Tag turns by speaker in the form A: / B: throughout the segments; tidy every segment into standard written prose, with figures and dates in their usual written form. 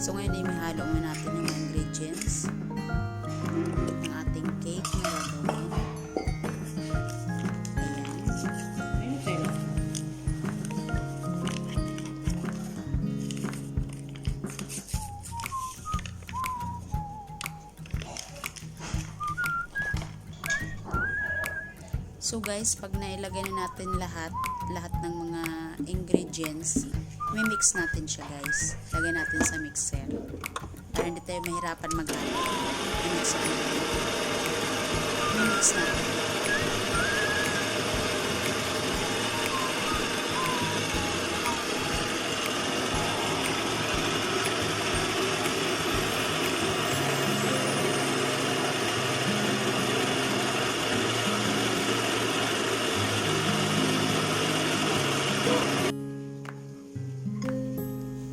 A: So ngayon ay mahalo muna natin yung ingredients ng ating cake na gagawin. Ayan. So guys, pag nailagay na natin lahat ng mga ingredients, mix natin siya guys. Lagay natin sa mixer. Para hindi tayo mahirapan maghalo. Mix natin.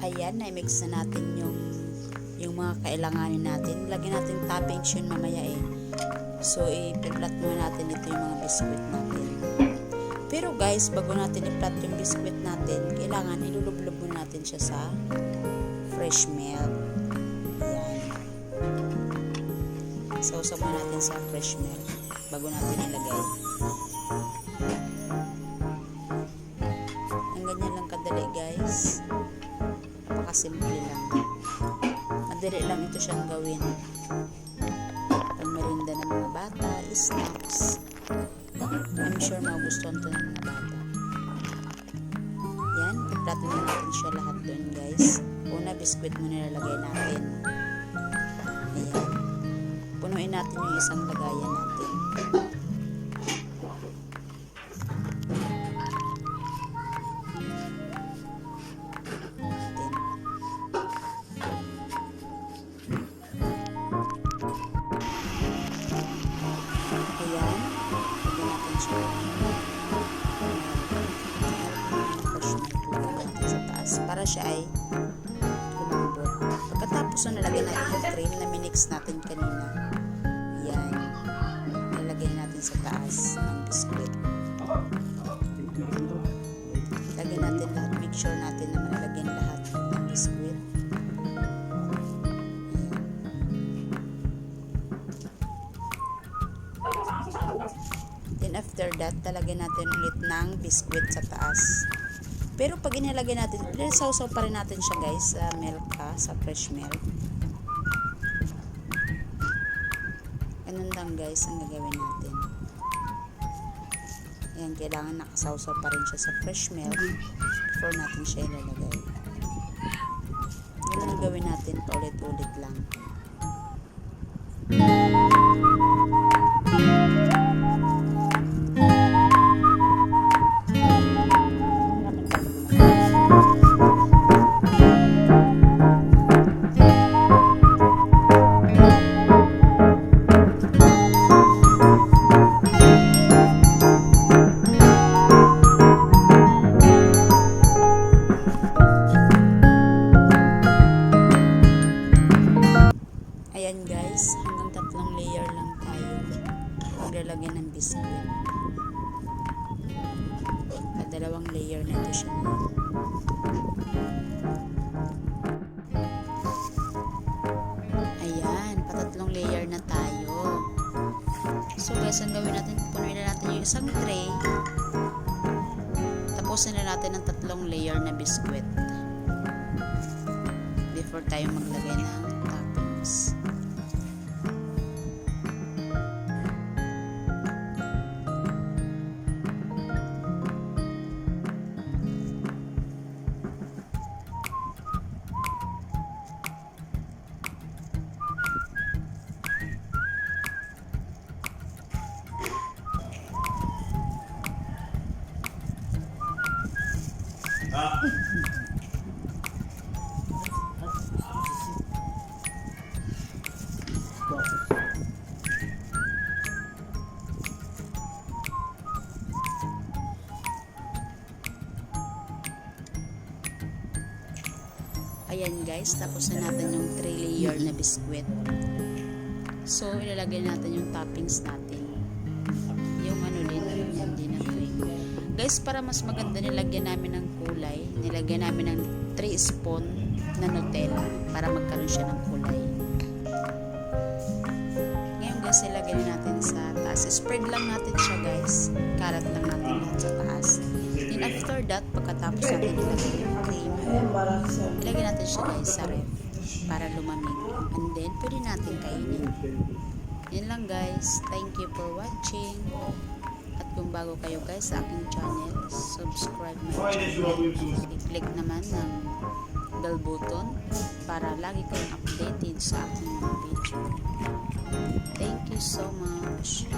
A: Ayan, na-mix na natin yung mga kailanganin natin. Lagyan natin toppings yun mamaya eh. So, i-plat muna natin ito yung mga biscuit natin. Pero guys, bago natin i-plat yung biscuit natin, kailangan ilulublob muna natin siya sa fresh milk. Ayan. Sausaw muna natin sa fresh milk bago natin ilagay. Ang ganyan lang kadali guys. Napakasimple lang. Madali lang ito siyang gawin. Pangmerinda ng mga bata, snacks. I'm sure magugustuhan ito ng mga bata. Yan, iplato na natin siya lahat doon guys. Una, biscuit muna nilalagay natin. Ayan. Punuin natin yung isang lagayan natin. Para siya ay lumambot. Pagkatapos na nalagay natin yung cream na minix natin kanina, yan, nalagay natin sa taas ng biscuit. Lagyan natin lahat, make sure natin na malalagyan lahat ng biscuit. Then after that, talagyan natin ulit ng biscuit sa taas. Pero pag inilagay natin, sausaw pa rin natin siya guys sa milk sa fresh milk. Ganun lang guys ang gagawin natin. Ayan, kailangan nakasawsaw pa rin siya sa fresh milk before natin siya ilalagay. Ganun ang gawin natin, paulit-ulit lang. Ayan guys, hanggang 3 layer lang tayo maglalagyan ng biscuit. At 2 layer na ito siya. Ayan, pa 3 layer na tayo. So guys, ang gawin natin, punuin na natin yung isang tray. Tapusin na natin ng 3 layer na biscuit before tayo maglagay ng toppings. Ayan guys, tapos na natin yung 3 layer na biscuit. So, ilalagay natin yung toppings natin. Yung ano din, yan din ang cream. Guys, para mas maganda nilagyan namin ng kulay, nilagyan namin ng 3 spoon na Nutella para magkaroon siya ng kulay. Ngayon guys, ilagay natin sa taas. Spread lang natin siya guys. Kalat lang natin lahat sa taas. Then after that, pagkatapos natin ilagay yung cream, ilagay natin siya guys sa ref para lumamig. And then, pwede natin kainin. Yan lang guys. Thank you for watching. At kung bago kayo guys sa aking channel, subscribe my channel. I-click naman ng bell button para lagi kayong updated sa aking mga video. Thank you so much.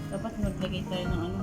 B: Dapat maglagay tayo ng ano.